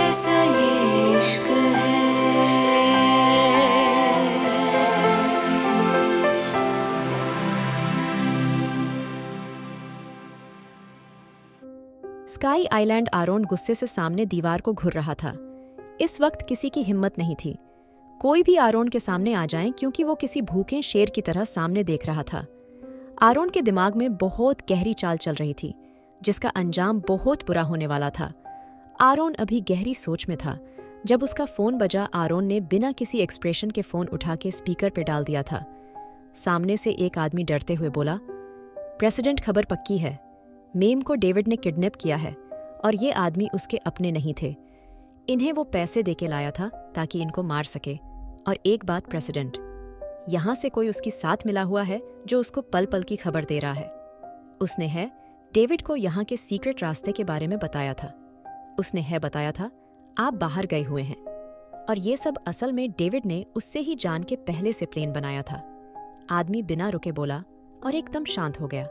कैसा ये इश्क है। स्काई आइलैंड आरोन गुस्से से सामने दीवार को घूर रहा था। इस वक्त किसी की हिम्मत नहीं थी कोई भी आरोन के सामने आ जाए, क्योंकि वो किसी भूखे शेर की तरह सामने देख रहा था। आरोन के दिमाग में बहुत गहरी चाल चल रही थी, जिसका अंजाम बहुत बुरा होने वाला था। आरोन अभी गहरी सोच में था जब उसका फोन बजा। आरोन ने बिना किसी एक्सप्रेशन के फोन उठा के स्पीकर पे डाल दिया था। सामने से एक आदमी डरते हुए बोला, प्रेसिडेंट, खबर पक्की है, मेम को डेविड ने किडनैप किया है और ये आदमी उसके अपने नहीं थे। इन्हें वो पैसे देके लाया था ताकि इनको मार सके। और एक बात प्रेसिडेंट, यहां से कोई उसकी साथ मिला हुआ है जो उसको पल पल की खबर दे रहा है। उसने है डेविड को यहाँ के सीक्रेट रास्ते के बारे में बताया था। उसने है बताया था आप बाहर गए हुए हैं, और ये सब असल में डेविड ने उससे ही जान के पहले से प्लान बनाया था। आदमी बिना रुके बोला और एकदम शांत हो गया।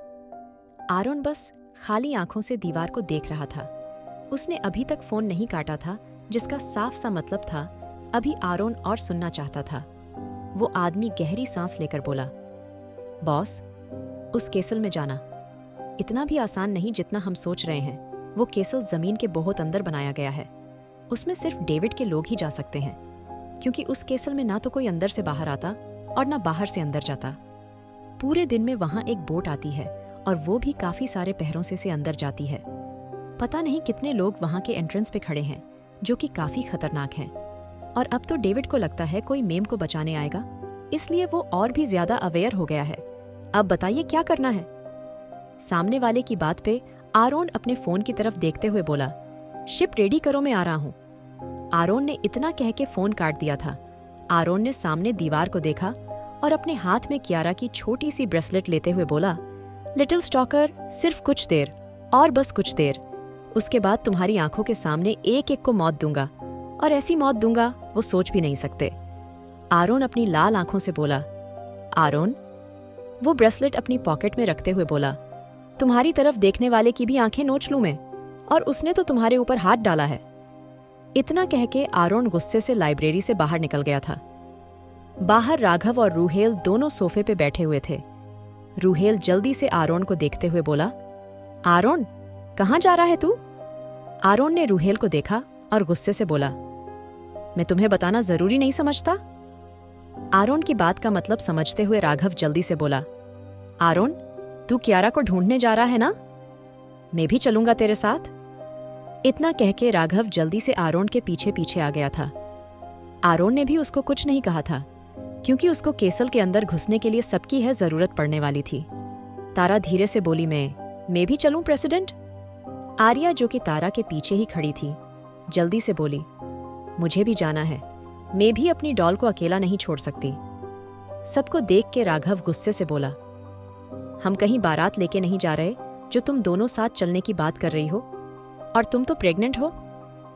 आरोन बस खाली आंखों से दीवार को देख रहा था। उसने अभी तक फोन नहीं काटा था, जिसका साफ सा मतलब था अभी आरोन और सुनना चाहता था। वो आदमी गहरी सांस लेकर बोला, बॉस, उस केसल में जाना इतना भी आसान नहीं जितना हम सोच रहे हैं। वो केसल जमीन के बहुत अंदर बनाया गया है। उसमें सिर्फ डेविड के लोग ही जा सकते हैं, क्योंकि उस केसल में ना तो कोई अंदर से बाहर आता और ना बाहर से अंदर जाता। पूरे दिन में वहां एक बोट आती है और वो भी काफी सारे पहरों से अंदर जाती है। पता नहीं कितने लोग वहां के एंट्रेंस पे खड़े हैं, जो कि काफी खतरनाक हैं। और अब तो डेविड को लगता है कोई मेम को बचाने आएगा, इसलिए वो और भी ज्यादा अवेयर हो गया है। अब बताइए क्या करना है। सामने वाले की बात पे आरोन अपने फोन की तरफ देखते हुए बोला, शिप रेडी करो, मैं आ रहा हूं। आरोन ने इतना कह के फोन काट दिया था। आरोन ने सामने दीवार को देखा और अपने हाथ में कियारा की छोटी सी ब्रेसलेट लेते हुए बोला, लिटिल स्टॉकर, सिर्फ कुछ देर और बस कुछ देर, उसके बाद तुम्हारी आंखों के सामने एक एक को मौत दूंगा, और ऐसी मौत दूंगा वो सोच भी नहीं सकते। आरोन अपनी लाल आंखों से बोला, आरोन। वो ब्रेसलेट अपनी पॉकेट में रखते हुए बोला, तुम्हारी तरफ देखने वाले की भी आंखें नोच लूं मैं, और उसने तो तुम्हारे ऊपर हाथ डाला है। इतना कह के आरोन गुस्से से लाइब्रेरी से बाहर निकल गया था। बाहर राघव और रूहेल दोनों सोफे पे बैठे हुए थे। रूहेल जल्दी से आरोन को देखते हुए बोला, आरोन, कहाँ जा रहा है तू? आरोन ने रूहेल को देखा और गुस्से से बोला, मैं तुम्हें बताना जरूरी नहीं समझता? आरोन की बात का मतलब समझते हुए राघव जल्दी से बोला, आरोन, तू कियारा को ढूंढने जा रहा है ना? मैं भी चलूंगा तेरे साथ। इतना कह के राघव जल्दी से आरोन के पीछे पीछे आ गया था। आरोन ने भी उसको कुछ नहीं कहा था, क्योंकि उसको केसल के अंदर घुसने के लिए सबकी है जरूरत पड़ने वाली थी। तारा धीरे से बोली, मैं भी चलूं प्रेसिडेंट? आर्या, जो कि तारा के पीछे ही खड़ी थी, जल्दी से बोली, मुझे भी जाना है, मैं भी अपनी डॉल को अकेला नहीं छोड़ सकती। सबको देख के राघव गुस्से से बोला, हम कहीं बारात लेके नहीं जा रहे जो तुम दोनों साथ चलने की बात कर रही हो, और तुम तो प्रेग्नेंट हो,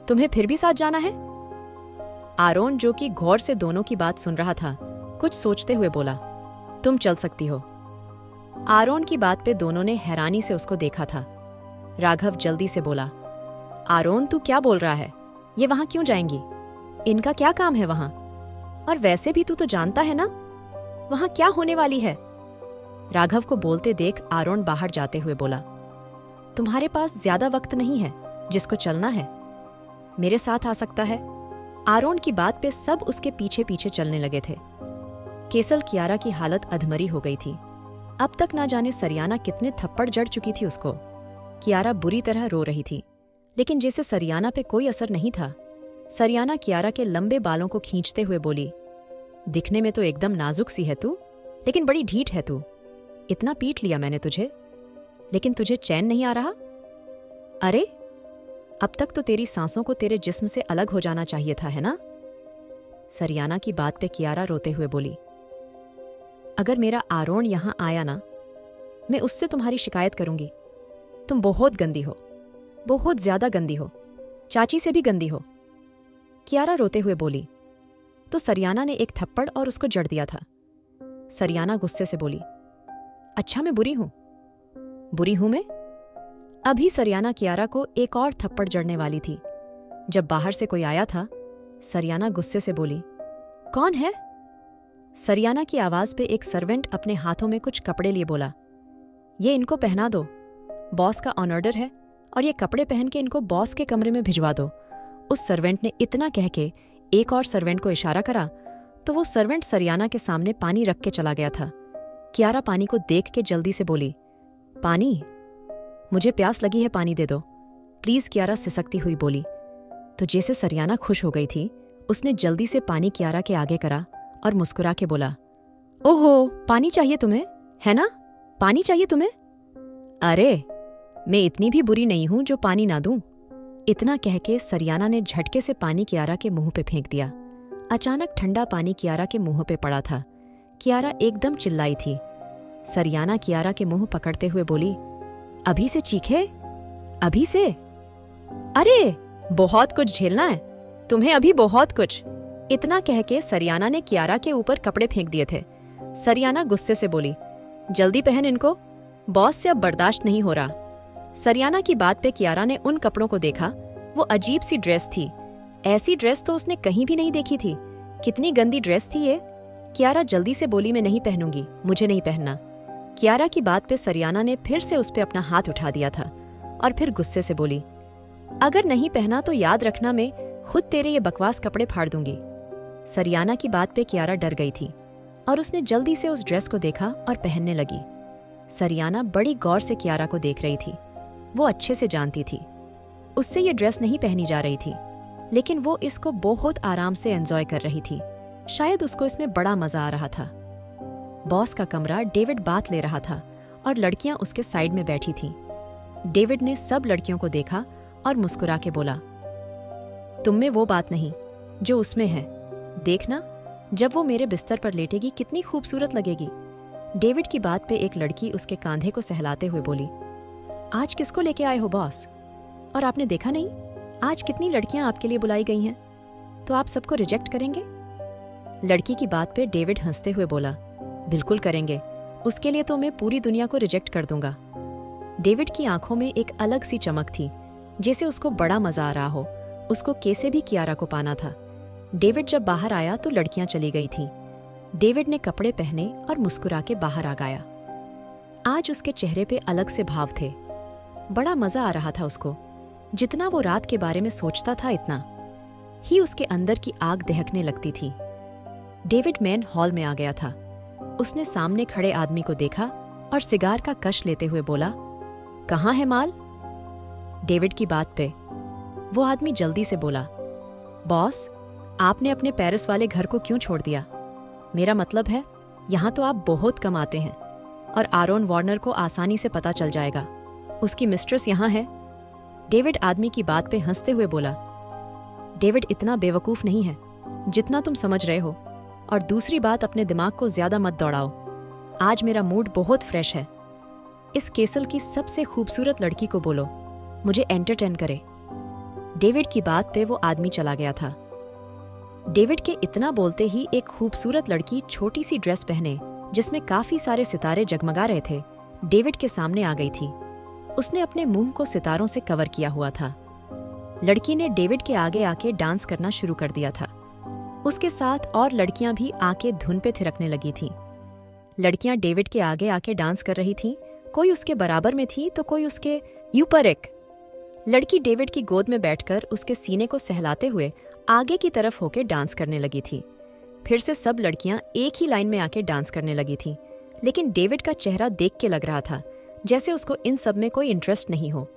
तुम्हें फिर भी साथ जाना है? आरोन, जो कि गौर से दोनों की बात सुन रहा था, कुछ सोचते हुए बोला, तुम चल सकती हो। आरोन की बात पे दोनों ने हैरानी से उसको देखा था। राघव जल्दी से बोला, आरोन, तू क्या बोल रहा है? ये वहां क्यों जाएंगी? इनका क्या काम है वहां? और वैसे भी तू तो जानता है ना वहां क्या होने वाली है। राघव को बोलते देख आरोन बाहर जाते हुए बोला, तुम्हारे पास ज्यादा वक्त नहीं है, जिसको चलना है मेरे साथ आ सकता है। आरोन की बात पे सब उसके पीछे पीछे चलने लगे थे। केसल कियारा की हालत अधमरी हो गई थी। अब तक ना जाने सरियाना कितने थप्पड़ जड़ चुकी थी उसको। कियारा बुरी तरह रो रही थी, लेकिन जैसे सरियाना पे कोई असर नहीं था। सरियाना कियारा के लंबे बालों को खींचते हुए बोली, दिखने में तो एकदम नाजुक सी है तू, लेकिन बड़ी ढीठ है तू। इतना पीट लिया मैंने तुझे, लेकिन तुझे चैन नहीं आ रहा? अरे, अब तक तो तेरी सांसों को तेरे जिस्म से अलग हो जाना चाहिए था, है ना? सरियाना की बात पे कियारा रोते हुए बोली, अगर मेरा आरोन यहां आया ना, मैं उससे तुम्हारी शिकायत करूंगी। तुम बहुत गंदी हो, बहुत ज्यादा गंदी हो, चाची से भी गंदी हो। कियारा रोते हुए बोली तो सरियाना ने एक थप्पड़ और उसको जड़ दिया था। सरियाना गुस्से से बोली, अच्छा मैं बुरी हूं? बुरी हूं मैं? अभी सरियाना कियारा को एक और थप्पड़ जड़ने वाली थी। जब बाहर से कोई आया था, सरियाना गुस्से से बोली, कौन है? सरियाना की आवाज पे एक सर्वेंट अपने हाथों में कुछ कपड़े लिए बोला, ये इनको पहना दो, बॉस का ऑन ऑर्डर है, और ये कपड़े पहन के इनको बॉस के कमरे में भिजवा दो। उस सर्वेंट ने इतना कह के एक और सर्वेंट को इशारा करा तो वो सर्वेंट सरियाना के सामने पानी रख के चला गया था। कियारा पानी को देख के जल्दी से बोली, पानी? मुझे प्यास लगी है, पानी दे दो प्लीज, कियारा सिसकती हुई बोली। तो जैसे सरियाना खुश हो गई थी, उसने जल्दी से पानी कियारा के आगे करा और मुस्कुरा के बोला, ओहो, पानी चाहिए तुम्हें, है ना? पानी चाहिए तुम्हें? अरे, मैं इतनी भी बुरी नहीं हूं जो पानी ना दूं। इतना कह के सरियाना ने झटके से पानी कियारा के मुंह पे फेंक दिया। अचानक ठंडा पानी कियारा के मुंह पे पड़ा था। कियारा एकदम चिल्लाई थी। सरियाना कियारा के मुंह पकड़ते हुए बोली, अभी से चीखे? अभी से? अरे, बहुत कुछ झेलना है तुम्हें, अभी बहुत कुछ। इतना कह के सरियाना ने कियारा के ऊपर कपड़े फेंक दिए थे। सरियाना गुस्से से बोली, जल्दी पहन इनको, बॉस से अब बर्दाश्त नहीं हो रहा। सरियाना की बात पे कियारा ने उन कपड़ों को देखा। वो अजीब सी ड्रेस थी। ऐसी ड्रेस तो उसने कहीं भी नहीं देखी थी। कितनी गंदी ड्रेस थी ये। कियारा जल्दी से बोली, मैं नहीं पहनूंगी, मुझे नहीं पहनना। कियारा की बात पे सरियाना ने फिर से उस पे अपना हाथ उठा दिया था और फिर गुस्से से बोली, अगर नहीं पहना तो याद रखना, मैं खुद तेरे ये बकवास कपड़े फाड़ दूंगी। सरियाना की बात पे कियारा डर गई थी और उसने जल्दी से उस ड्रेस को देखा और पहनने लगी। सरियाना बड़ी गौर से कियारा को देख रही थी। वो अच्छे से जानती थी उससे ये ड्रेस नहीं पहनी जा रही थी, लेकिन वो इसको बहुत आराम से एंजॉय कर रही थी। शायद उसको इसमें बड़ा मजा आ रहा था। बॉस का कमरा डेविड बात ले रहा था और लड़कियां उसके साइड में बैठी थीं। डेविड ने सब लड़कियों को देखा और मुस्कुरा के बोला, तुम में वो बात नहीं जो उसमें है। देखना, जब वो मेरे बिस्तर पर लेटेगी कितनी खूबसूरत लगेगी। डेविड की बात पे एक लड़की उसके कांधे को सहलाते हुए बोली, आज किसको लेके आए हो बॉस? और आपने देखा नहीं आज कितनी लड़कियां आपके लिए बुलाई गई हैं, तो आप सबको रिजेक्ट करेंगे? लड़की की बात पे डेविड हंसते हुए बोला, बिल्कुल करेंगे, उसके लिए तो मैं पूरी दुनिया को रिजेक्ट कर दूंगा। डेविड की आंखों में एक अलग सी चमक थी, जैसे उसको बड़ा मजा आ रहा हो। उसको कैसे भी कियारा को पाना था। डेविड जब बाहर आया तो लड़कियां चली गई थीं। डेविड ने कपड़े पहने और मुस्कुरा के बाहर आ गया। आज उसके चेहरे पे अलग से भाव थे। बड़ा मजा आ रहा था उसको। जितना वो रात के बारे में सोचता था, इतना ही उसके अंदर की आग दहकने लगती थी। डेविड मेन हॉल में आ गया था। उसने सामने खड़े आदमी को देखा और सिगार का कश लेते हुए बोला, कहाँ है माल? डेविड की बात पे वो आदमी जल्दी से बोला, बॉस, आपने अपने पेरिस वाले घर को क्यों छोड़ दिया? मेरा मतलब है, यहाँ तो आप बहुत कमाते हैं और आरोन वार्नर को आसानी से पता चल जाएगा। उसकी मिस्ट्रेस यहाँ है। डेविड आदमी की बात पे हंसते हुए बोला, डेविड इतना बेवकूफ नहीं है जितना तुम समझ रहे हो। और दूसरी बात, अपने दिमाग को ज्यादा मत दौड़ाओ। आज मेरा मूड बहुत फ्रेश है। इस केसल की सबसे खूबसूरत लड़की को बोलो मुझे एंटरटेन करे। डेविड की बात पे वो आदमी चला गया था। डेविड के इतना बोलते ही एक खूबसूरत लड़की छोटी सी ड्रेस पहने, जिसमें काफी सारे सितारे जगमगा रहे थे, डेविड के सामने आ गई थी। उसने अपने मुंह को सितारों से कवर किया हुआ था। लड़की ने डेविड के आगे आके डांस करना शुरू कर दिया था। उसके साथ और लड़कियां भी आके धुन पे थिरकने लगी थीं। लड़कियां डेविड के आगे आके डांस कर रही थीं। कोई उसके बराबर में थी तो कोई उसके ऊपर। एक लड़की डेविड की गोद में बैठकर उसके सीने को सहलाते हुए आगे की तरफ होके डांस करने लगी थी। फिर से सब लड़कियां एक ही लाइन में आके डांस करने लगी थीं, लेकिन डेविड का चेहरा देख के लग रहा था जैसे उसको इन सब में कोई इंटरेस्ट नहीं हो।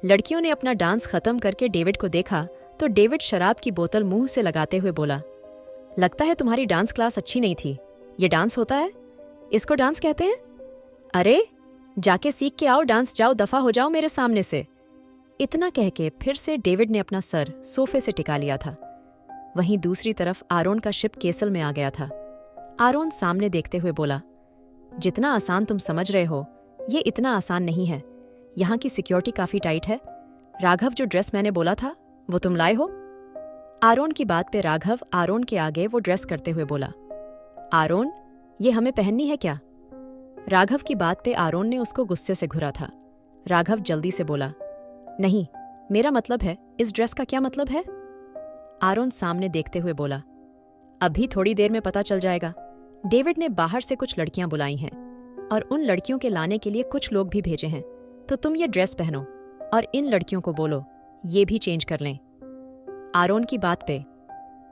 लड़कियों ने अपना डांस खत्म करके डेविड को देखा तो डेविड शराब की बोतल मुंह से लगाते हुए बोला, लगता है तुम्हारी डांस क्लास अच्छी नहीं थी। ये डांस होता है? इसको डांस कहते हैं? अरे, जाके सीख के आओ डांस, जाओ दफा हो जाओ मेरे सामने से। इतना कह के फिर से डेविड ने अपना सर सोफे से टिका लिया था। वहीं दूसरी तरफ आरोन का शिप केसल में आ गया था। आरोन सामने देखते हुए बोला, जितना आसान तुम समझ रहे हो, ये इतना आसान नहीं है। यहाँ की सिक्योरिटी काफी टाइट है। राघव, जो ड्रेस मैंने बोला था वो तुम लाए हो? आरोन की बात पे राघव आरोन के आगे वो ड्रेस करते हुए बोला, आरोन, ये हमें पहननी है क्या? राघव की बात पे आरोन ने उसको गुस्से से घुरा था। राघव जल्दी से बोला, नहीं, मेरा मतलब है इस ड्रेस का क्या मतलब है? आरोन सामने देखते हुए बोला, अभी थोड़ी देर में पता चल जाएगा। डेविड ने बाहर से कुछ लड़कियां बुलाई हैं और उन लड़कियों के लाने के लिए कुछ लोग भी भेजे हैं, तो तुम ये ड्रेस पहनो और इन लड़कियों को बोलो ये भी चेंज कर लें। आरोन की बात पे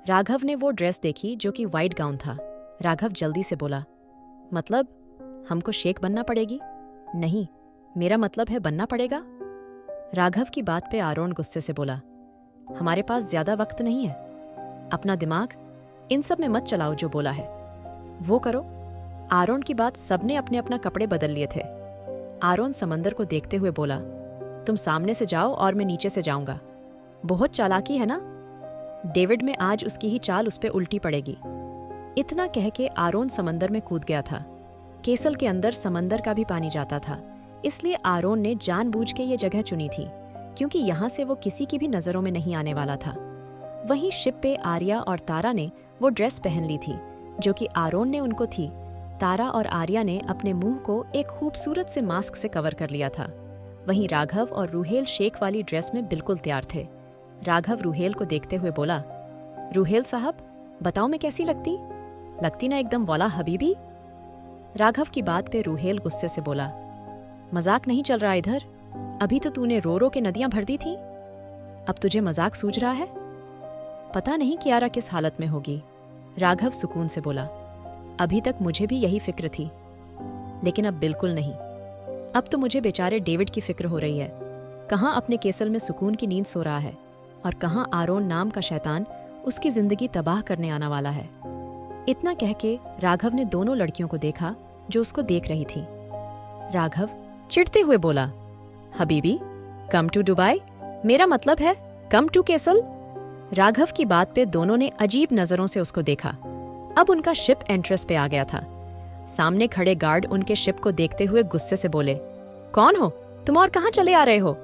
राघव ने वो ड्रेस देखी जो कि वाइट गाउन था। राघव जल्दी से बोला, मतलब हमको शेख बनना पड़ेगी? नहीं, मेरा मतलब है बनना पड़ेगा। राघव की बात पे आरोन गुस्से से बोला, हमारे पास ज्यादा वक्त नहीं है, अपना दिमाग इन सब में मत चलाओ, जो बोला है वो करो। आरोन की बात सबने अपने अपना कपड़े बदल लिए थे। आरोन समंदर को देखते हुए बोला, तुम सामने से जाओ और मैं नीचे से जाऊंगा। बहुत चालाकी है ना? डेविड में आज उसकी ही चाल उस पे उल्टी पड़ेगी। इतना कह के आरोन समंदर में कूद गया था। केसल के अंदर समंदर का भी पानी जाता था, इसलिए आरोन ने जानबूझ के ये जगह चुनी थी, क्योंकि यहाँ से वो किसी की भी नजरों में नहीं आने वाला था। वहीं शिप पे आर्या और तारा ने वो ड्रेस पहन ली थी जो कि आरोन ने उनको थी। तारा और आर्या ने अपने मुंह को एक खूबसूरत से मास्क से कवर कर लिया था। वहीं राघव और रूहेल शेख वाली ड्रेस में बिल्कुल तैयार थे। राघव रूहेल को देखते हुए बोला, रूहेल साहब बताओ मैं कैसी लगती ना एकदम वाला हबीबी। राघव की बात पे रूहेल गुस्से से बोला, मजाक नहीं चल रहा इधर, अभी तो तूने रो रो के नदियां भर दी थी, अब तुझे मजाक सूझ रहा है? पता नहीं कियारा किस हालत में होगी। राघव सुकून से बोला, अभी तक मुझे भी यही फिक्र थी, लेकिन अब बिल्कुल नहीं। अब तो मुझे बेचारे डेविड की फिक्र हो रही है। कहाँ अपने केसल में सुकून की नींद सो रहा है और कहाँ आरोन नाम का शैतान उसकी जिंदगी तबाह करने आने वाला है। इतना कह के राघव ने दोनों लड़कियों को देखा जो उसको देख रही थी। राघव चिढ़ते हुए बोला, हबीबी कम टू दुबई, मेरा मतलब है कम टू केसल। राघव की बात पे दोनों ने अजीब नजरों से उसको देखा। अब उनका शिप एंट्रेस पे आ गया था। सामने खड़े गार्ड उनके शिप को देखते हुए गुस्से से बोले, कौन हो तुम और कहाँ चले आ रहे हो?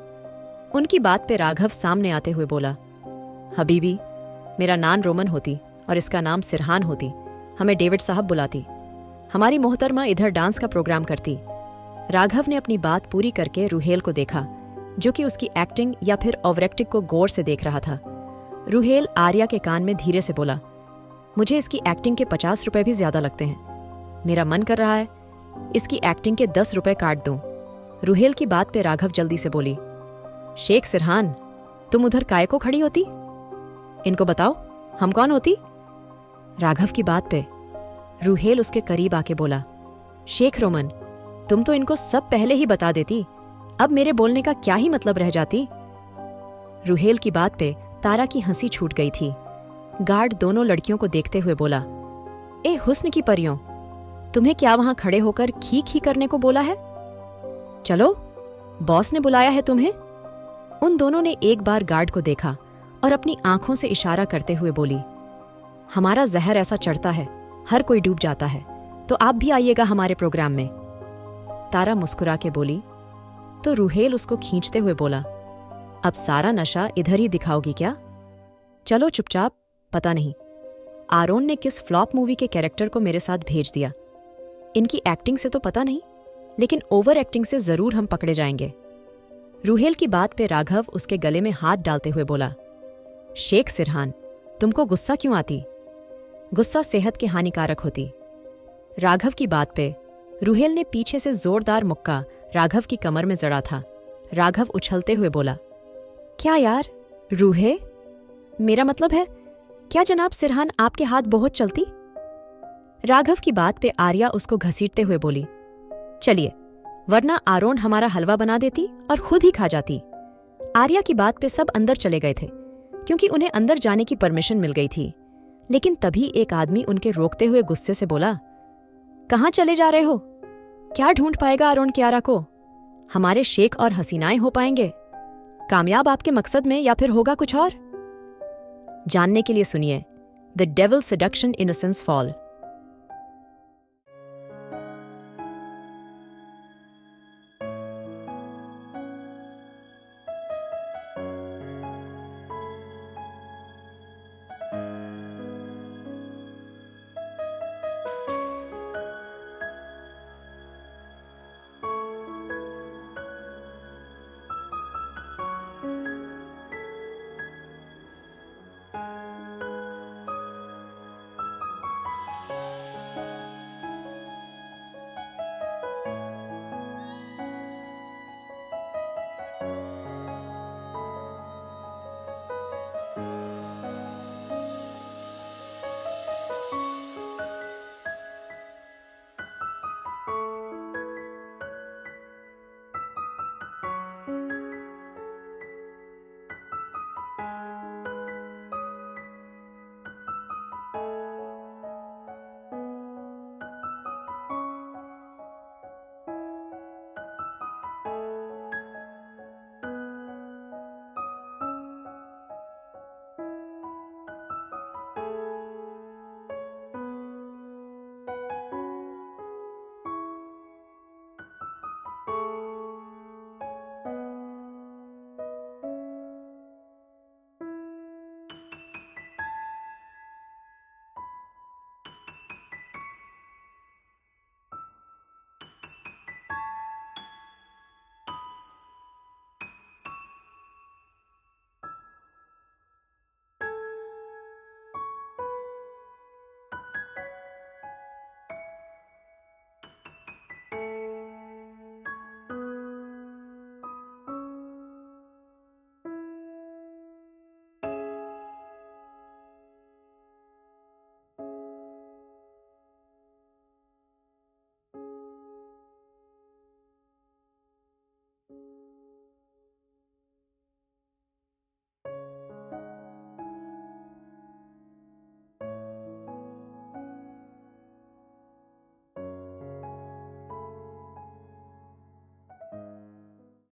उनकी बात पे राघव सामने आते हुए बोला, हबीबी मेरा नाम रोमन होती और इसका नाम सिरहान होती, हमें डेविड साहब बुलाती, हमारी मोहतरमा इधर डांस का प्रोग्राम करती। राघव ने अपनी बात पूरी करके रूहेल को देखा, जो कि उसकी एक्टिंग या फिर ओवरएक्टिंग को गौर से देख रहा था। रूहेल आर्या के कान में धीरे से बोला, मुझे इसकी एक्टिंग के 50 रुपए भी ज्यादा लगते हैं, मेरा मन कर रहा है इसकी एक्टिंग के 10 रुपए काट दूं। रूहेल की बात पे राघव जल्दी से बोली, शेख सिरहान तुम उधर काय को खड़ी होती? इनको बताओ हम कौन होती? राघव की बात पे रूहेल उसके करीब आके बोला, शेख रोमन तुम तो इनको सब पहले ही बता देती, अब मेरे बोलने का क्या ही मतलब रह जाती? रूहेल की बात पे तारा की हंसी छूट गई थी। गार्ड दोनों लड़कियों को देखते हुए बोला, ए हुस्न की परियों, तुम्हें क्या वहां खड़े होकर खी खी करने को बोला है? चलो बॉस ने बुलाया है तुम्हें। उन दोनों ने एक बार गार्ड को देखा और अपनी आंखों से इशारा करते हुए बोली, हमारा जहर ऐसा चढ़ता है हर कोई डूब जाता है, तो आप भी आइएगा हमारे प्रोग्राम में। तारा मुस्कुरा के बोली, तो रूहेल उसको खींचते हुए बोला, अब सारा नशा इधर ही दिखाओगी क्या? चलो चुपचाप, पता नहीं आरोन ने किस फ्लॉप मूवी के कैरेक्टर को मेरे साथ भेज दिया। इनकी एक्टिंग से तो पता नहीं, लेकिन ओवर एक्टिंग से जरूर हम पकड़े जाएंगे। रूहेल की बात पे राघव उसके गले में हाथ डालते हुए बोला, शेख सिरहान तुमको गुस्सा क्यों आती? गुस्सा सेहत के हानिकारक होती। राघव की बात पे रूहेल ने पीछे से जोरदार मुक्का राघव की कमर में जड़ा था। राघव उछलते हुए बोला, क्या यार रूहे, मेरा मतलब है क्या जनाब सिरहान आपके हाथ बहुत चलती? राघव की बात पे आर्या उसको घसीटते हुए बोली, चलिए वरना आरोन हमारा हलवा बना देती और खुद ही खा जाती। आर्या की बात पे सब अंदर चले गए थे क्योंकि उन्हें अंदर जाने की परमिशन मिल गई थी। लेकिन तभी एक आदमी उनके रोकते हुए गुस्से से बोला, कहाँ चले जा रहे हो? क्या ढूंढ पाएगा आरोन कियारा को? हमारे शेख और हसीनाएं हो पाएंगे? कामयाब आपके मकसद में या फिर होगा कुछ और? जानने के लिए सुनिए the devil seduction innocence fall.